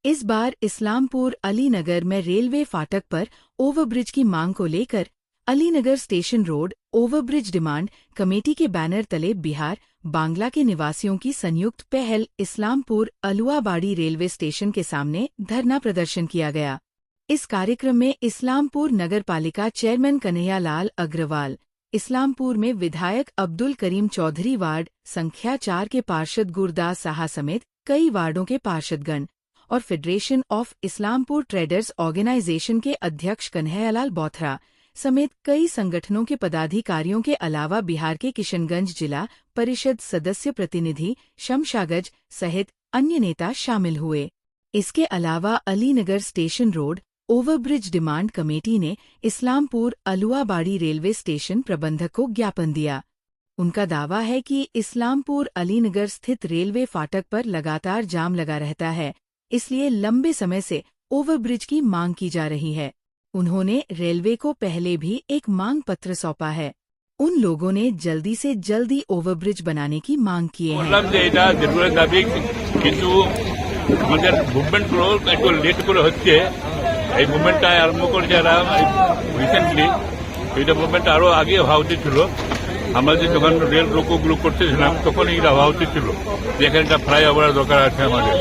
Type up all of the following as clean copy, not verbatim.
इस बार इस्लामपुर अलीनगर में रेलवे फाटक पर ओवरब्रिज की मांग को लेकर Alinagar station road overbridge demand committee के बैनर तले बिहार बांग्ला के निवासियों की संयुक्त पहल इस्लामपुर अलुआबाड़ी रेलवे स्टेशन के सामने धरना प्रदर्शन किया गया। इस कार्यक्रम में इस्लामपुर नगरपालिका चेयरमैन कन्हैयालाल अग्रवाल, इस्लामपुर में विधायक अब्दुल करीम चौधरी वार्ड संख्या 4 के पार्षद गुरदास साहा समेत कई वार्डों के पार्षदगण और federation of Islampur traders organisation के अध्यक्ष कन्हैयालाल बोथरा समेत कई संगठनों के पदाधिकारियों के अलावा बिहार के किशनगंज जिला परिषद सदस्य प्रतिनिधि शमशागज सहित अन्य नेता शामिल हुए। इसके अलावा Alinagar station road overbridge demand committee ने इस्लामपुर अलुआबाड़ी रेलवे स्टेशन प्रबंधक को ज्ञापन दिया। उनका दावा है कि इस्लामपुर अलीनगर स्थित रेलवे फाटक पर लगातार जाम लगा रहता है, इसलिए लंबे समय से ओवरब्रिज की मांग की जा रही है। उन्होंने रेलवे को पहले भी एक मांग पत्र सौंपा है। उन लोगों ने जल्दी से जल्दी ओवरब्रिज बनाने की मांग की है। আমাদের যখন রেল রোকোগুলো করতেছিলাম তখন এটা হওয়া উচিত ছিল যে এখানে একটা ফ্লাইওভার দরকার আছে আমাদের,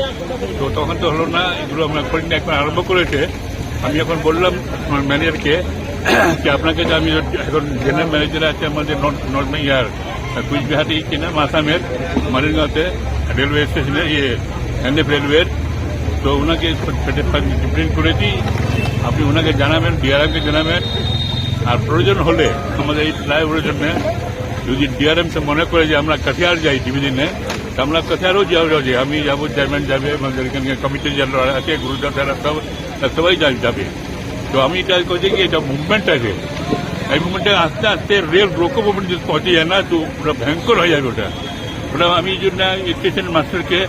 তো তখন তো হলো না, এগুলো আমরা করিনি, এখন আরম্ভ করেছে। আমি এখন বললাম আমার ম্যানেজারকে যে আপনাকে যে আমি এখন জেনারেল ম্যানেজার আছে আমাদের নর্থ ইয়ার কুচবিহারি কিনা আসামের মালিগাঁওতে রেলওয়ে স্টেশনে এনএফ রেলওয়ের, তো ওনাকে প্রিন্ট করেছি, আপনি ওনাকে জানাবেন, ডিআরএমকে জানাবেন। আর প্রয়োজন হলে আমাদের এই ফ্লাইওভারের জন্য যদি ডিআরএম সে মনে করে যে আমরা কাঠিয়ার যাই ডিভিশনে, আমরা কাঠিয়ারও যাবো, আমি যাবো, চেয়ারম্যান যাবে, আমাদের এখানে কমিটি যারা আছে গুরুদাস সবাই যাবে। তো আমি এটা করছি কি এটা মুভমেন্ট আছে, এই মুভমেন্টে আস্তে আস্তে রেল রোকো মুভমেন্ট যদি পৌঁছে যায় না তো পুরো ভয়ঙ্কর হয়ে যাবে ওটা। আমি এই জন্য স্টেশন মাস্টারকে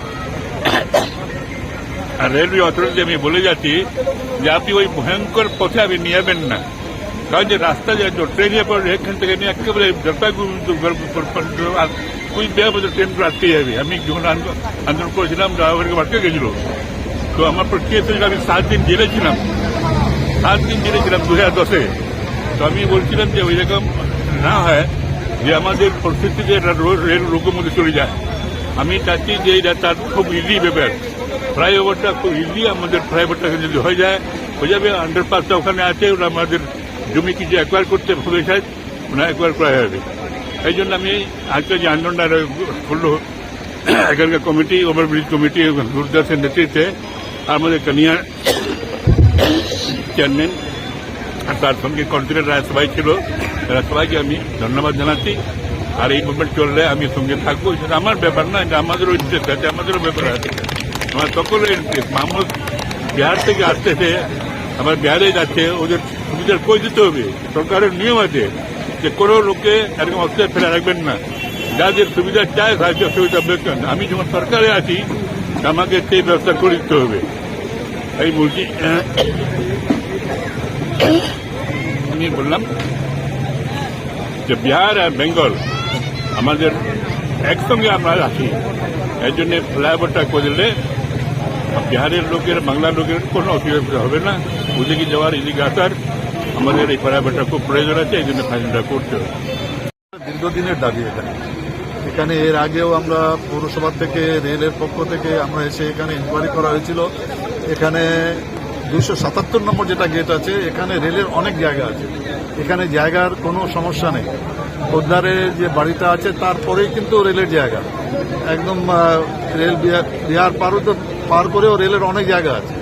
আর রেলওয়ে অথরিটি আমি বলে যাচ্ছি যে আপনি ওই ভয়ঙ্কর পথে আপনি নিয়ে যাবেন না, কারণ যে রাস্তা যে ট্রেনে পড়ে এখান থেকে নিয়ে একেবারে কুচবিহার মধ্যে ট্রেনগুলো আটকে যাবে। আমি যখন আন্দোলন করেছিলাম ড্রাইভারকে আটকে গেছিল, তো আমার পর কেস হয়েছিল, আমি 7 দিন জেলে ছিলাম 2010-এ। তো আমি বলছিলাম যে ওই রকম না হয় যে আমাদের পরিস্থিতিতে রেল রোগের মধ্যে চলে যায়। আমি চাচ্ছি যে এটা তার খুব ইজি ব্যাপার, ফ্লাইওভারটা খুব ইজি, আমাদের ফ্লাইওভারটা যদি হয়ে যাবে, আন্ডারপাসটা ওখানে আছে, ওরা আমাদের জমি কিছু অ্যাকোয়ার করতে হবে, ওরা অ্যাকোয়ার করা যাবে। এই জন্য আমি আজকে যে আন্দোলনটা করলো এখানকার কমিটি, ওভারব্রিজ কমিটি গুরুদাসের নেতৃত্বে, আমাদের কানিয়া চেয়ারম্যান আর তার সঙ্গে কনসিলার রায় সবাই ছিল, তারা সবাইকে আমি ধন্যবাদ জানাচ্ছি। আর এই মুভমেন্ট চললে আমি সঙ্গে থাকবো, সেটা আমার ব্যাপার না, এটা আমাদেরও ইন্টারেস্ট আছে, আমাদেরও ব্যাপার আছে, আমার সকলের ইন্টারেস্ট। মানুষ বিহার থেকে আসতেছে, আবার বিহারে যাচ্ছে, ওদের সুবিধার করে দিতে হবে। সরকারের নিয়ম আছে যে কোনো লোককে এরকম অস্থায় ফেলে রাখবেন না, যাদের সুবিধা চায় সাহায্য সুবিধা বেতন। আমি যখন সরকারে আছি আমাকে সেই ব্যবস্থা করে দিতে হবে। এই বলছি, আমি বললাম যে বিহার আর বেঙ্গল আমাদের একসঙ্গে আমরা আছি, এই জন্য ফ্লাইওভারটা করে দিলে বিহারের লোকের বাংলার লোকের কোনো অসুবিধা হবে না, ওদিকে যাওয়ার এদিকে আসার আমাদের এই ফ্লাইওভারটা খুব প্রয়োজন আছে, এই জন্য ফাইনালটা করতে হবে। দীর্ঘদিনের দাবি এখানে এর আগেও আমরা পৌরসভা থেকে রেলের পক্ষ থেকে আমরা এসে এখানে ইনকোয়ারি করা হয়েছিল। এখানে 277 নম্বর যেটা গেট আছে, এখানে রেলের অনেক জায়গা আছে, এখানে জায়গার কোনো সমস্যা নেই। খোদ্দারে যে বাড়িটা আছে তারপরেই কিন্তু রেলের জায়গা, একদম রেল বিহার পার করেও রেলের অনেক জায়গা আছে।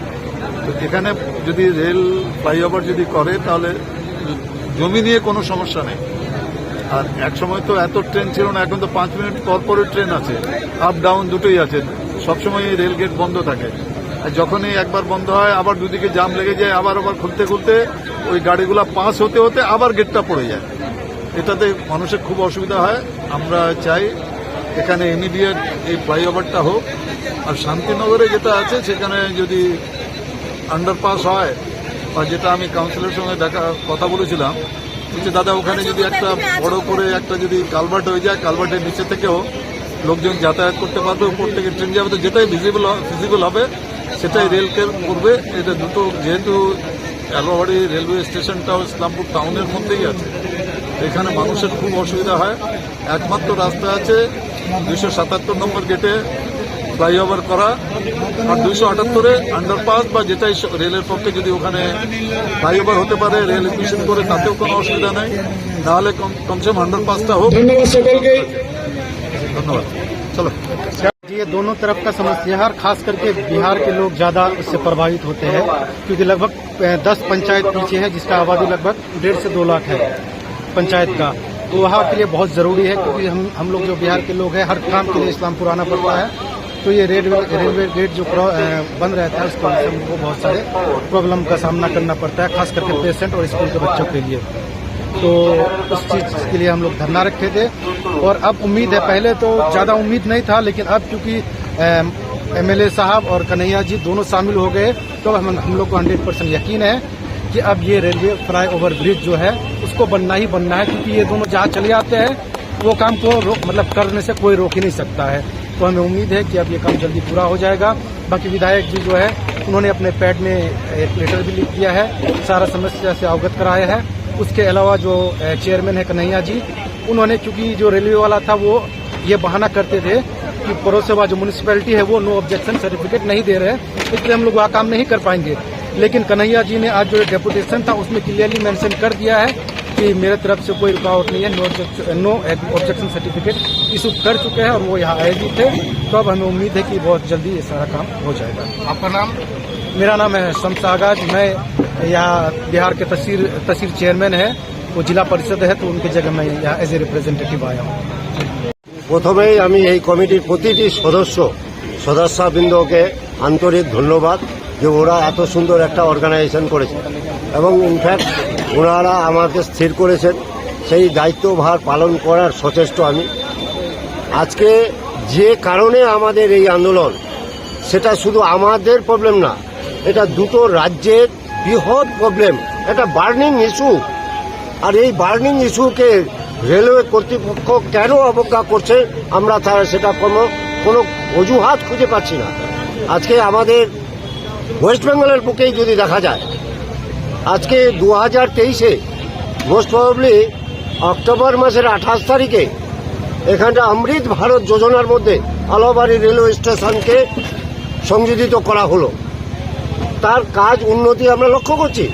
তো এখানে যদি রেল ফ্লাইওভার যদি করে তাহলে জমি নিয়ে কোনো সমস্যা নেই। আর এক সময় তো এত ট্রেন ছিল না, এখন তো 5 মিনিট পরে ট্রেন আছে, আপ ডাউন দুটোই আছে, সবসময় রেল গেট বন্ধ থাকে। আর যখনই একবার বন্ধ হয় আবার দুদিকে জাম লেগে যায়, আবার খুলতে ওই গাড়িগুলা পাস হতে হতে আবার গেটটা পড়ে যায়, এটাতে মানুষের খুব অসুবিধা হয়। আমরা চাই এখানে ইমিডিয়েট এই ফ্লাইওভারটা হোক। আর শান্তিনগরে যেটা আছে সেখানে যদি আন্ডারপাস হয়, বা যেটা আমি কাউন্সিলরের সঙ্গে কথা বলেছিলাম, বলছে দাদা ওখানে যদি একটা বড় করে একটা যদি কালভার্ট হয়ে যায়, কালভার্টের নিচে থেকেও লোকজন যাতায়াত করতে পারবে, উপর থেকে ট্রেন যাবে, তো যেটাই ফিজিবল হবে সেটাই রেলকে করবে। এটা দুটো, যেহেতু এলাহাবাড়ি রেলওয়ে স্টেশনটাও ইসলামপুর টাউনের মধ্যেই আছে, এখানে মানুষের খুব অসুবিধা হয়। একমাত্র রাস্তা আছে 277 নম্বর গেটে ফ্লাইওভার করা, আর 278-এ আন্ডারপাস বা যেটাই রেলের পক্ষে যদি ওখানে ফ্লাইওভার হতে পারে রেল এডমিশন করে, তাতেও কোনো অসুবিধা নেই। নাহলে কমসে কম আন্ডারপাসটা হোক। ধন্যবাদ। চলো। ये दोनों तरफ का समस्या है और खास करके बिहार के लोग ज्यादा इससे प्रभावित होते हैं, क्योंकि लगभग 10 पंचायत पीछे है, जिसका आबादी लगभग 1.5 से 2 लाख है पंचायत का। तो वहाँ के लिए बहुत जरूरी है, क्योंकि हम लोग जो बिहार के लोग हैं हर काम के लिए इस्लामपुर आना पड़ता है। तो ये रेलवे गेट जो बंद रहता है उसको हमको बहुत सारे प्रॉब्लम का सामना करना पड़ता है, खास करके पेशेंट और स्कूल के बच्चों के लिए। तो उस चीज के लिए हम लोग धरना रखे थे और अब उम्मीद है, पहले तो ज्यादा उम्मीद नहीं था, लेकिन अब क्योंकि एमएलए साहब और कन्हैया जी दोनों शामिल हो गए, तो हम लोग को 100% यकीन है कि अब ये रेलवे फ्लाई ओवर ब्रिज जो है उसको बनना ही बनना है, क्योंकि ये दोनों जहाँ चले आते हैं वो काम को मतलब करने से कोई रोक ही नहीं सकता है। तो हमें उम्मीद है कि अब ये काम जल्दी पूरा हो जाएगा। बाकी विधायक जी जो है उन्होंने अपने पैड में एक लेटर भी लिख दिया है, सारा समस्या से अवगत कराया है। उसके अलावा जो चेयरमैन है कन्हैया जी, उन्होंने, क्योंकि जो रेलवे वाला था वो ये बहाना करते थे कि पड़ोसेवा जो म्यूनिसिपैलिटी है वो नो ऑब्जेक्शन सर्टिफिकेट नहीं दे रहे हैं, इसलिए हम लोग वहाँ काम नहीं कर पाएंगे। लेकिन कन्हैया जी ने आज जो डेपुटेशन था उसमें क्लियरली मेंशन कर दिया है कि मेरे तरफ से कोई रुकावट नहीं है, नो ऑब्जेक्शन सर्टिफिकेट इशू कर चुके हैं और वो यहाँ आए भी थे। तो अब हमें उम्मीद है कि बहुत जल्दी ये सारा काम हो जाएगा। आपका नाम? मेरा नाम है शम्स आगाज। मैं यहाँ बिहार के तहसील चेयरमैन है, वो जिला परिषद है, तो उनकी जगह मैं यहाँ एज ए रिप्रेजेंटेटिव आया हूँ। প্রথমেই আমি এই কমিটির প্রতিটি সদস্যবৃন্দকে আন্তরিক ধন্যবাদ যে ওরা এত সুন্দর একটা অর্গানাইজেশন করেছে এবং ইনফ্যাক্ট ওনারা আমাকে স্থির করেছেন, সেই দায়িত্বভার পালন করার সচেষ্ট আমি। আজকে যে কারণে আমাদের এই আন্দোলন, সেটা শুধু আমাদের প্রবলেম না, এটা দুটো রাজ্যের বৃহৎ প্রবলেম, এটা বার্নিং ইস্যু। আর এই বার্নিং ইস্যুকে রেলওয়ে কর্তৃপক্ষ কেন অবজ্ঞা করছে আমরা সেটা কোনো অজুহাত খুঁজে পাচ্ছি না। আজকে আমাদের ওয়েস্ট বেঙ্গলের বুকেই যদি দেখা যায়, আজকে 2023-এ মোস্ট প্রবাবলি অক্টোবর মাসের 28 তারিখে এখানটা অমৃত ভারত যোজনার মধ্যে আলাহাবাড়ি রেলওয়ে স্টেশনকে সংযোজিত করা হলো। তার কাজ উন্নতি আমরা লক্ষ্য করছি।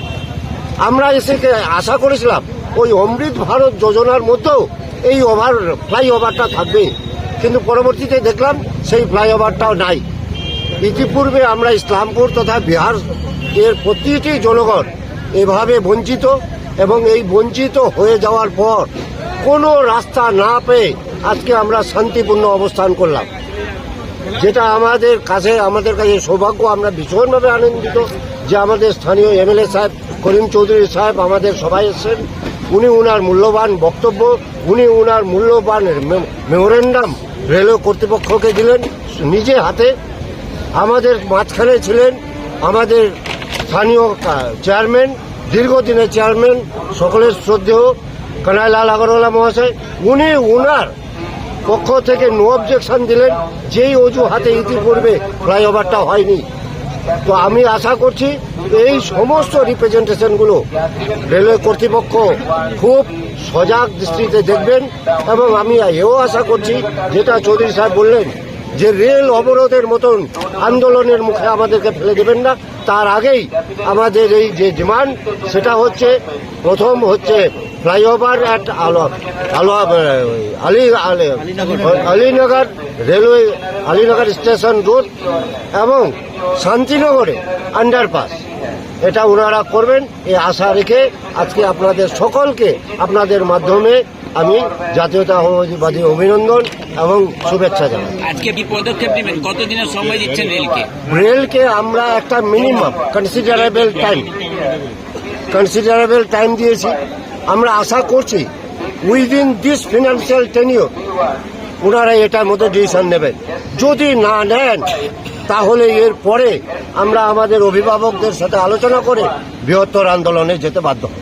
আমরা এসে আশা করেছিলাম ওই অমৃত ভারত যোজনার মধ্যেও এই ফ্লাইওভারটা থাকবে, কিন্তু পরবর্তীতে দেখলাম সেই ফ্লাইওভারটাও নাই। ইতিপূর্বে আমরা ইসলামপুর তথা বিহার এর প্রতিটি জনগণ এভাবে বঞ্চিত, এবং এই বঞ্চিত হয়ে যাওয়ার পর কোনো রাস্তা না পেয়ে আজকে আমরা শান্তিপূর্ণ অবস্থান করলাম, যেটা আমাদের কাছে সৌভাগ্য। আমরা ভীষণভাবে আনন্দিত যে আমাদের স্থানীয় এমএলএ সাহেব করিম চৌধুরী সাহেব আমাদের সবাই এসেছেন। উনি উনার মূল্যবান বক্তব্য, উনি উনার মূল্যবান মেমোরেন্ডাম রেলওয়ে কর্তৃপক্ষকে দিলেন নিজে হাতে। আমাদের মাঝখানে ছিলেন আমাদের স্থানীয় চেয়ারম্যান, দীর্ঘদিনের চেয়ারম্যান, সকলের শ্রদ্ধেয় কানাইলাল আগরওয়ালা মহাশয়। উনি উনার পক্ষ থেকে নো অবজেকশন দিলেন, যেই অজুহাতে ইতিপূর্বে ফ্লাইওভারটা হয়নি। তো আমি আশা করছি এই সমস্ত রিপ্রেজেন্টেশনগুলো রেলওয়ে কর্তৃপক্ষ খুব সজাগ দৃষ্টিতে দেখবেন, এবং আমি এও আশা করছি যেটা চৌধুরী সাহেব বললেন যে রেল অবরোধের মতন আন্দোলনের মুখে আমাদেরকে ফেলে দেবেন না। তার আগেই আমাদের এই যে ডিমান্ড, সেটা হচ্ছে প্রথম হচ্ছে flyover at Alinagar railway Alinagar station road এবং শান্তিনগরে আন্ডারপাস, এটা ওনারা করবেন এই আশা রেখে আজকে আপনাদের সকলকে আপনাদের মাধ্যমে আমি জাতীয়তাবাদী অভিনন্দন এবং শুভেচ্ছা জানাই। আজকে কি পদক্ষেপ নেবেন? কতদিনের সময় দিচ্ছেন রেলকে? রেলকে আমরা একটা মিনিমাম কনসিডারেবল টাইম দিয়েছি। আমরা আশা করছি উইদিন দিস ফিনান্সিয়াল টেনিওর ওনারা এটার মধ্যে ডিসিশন নেবেন। যদি না নেন তাহলে এর পরে আমরা আমাদের অভিভাবকদের সাথে আলোচনা করে বৃহত্তর আন্দোলনে যেতে বাধ্য হব।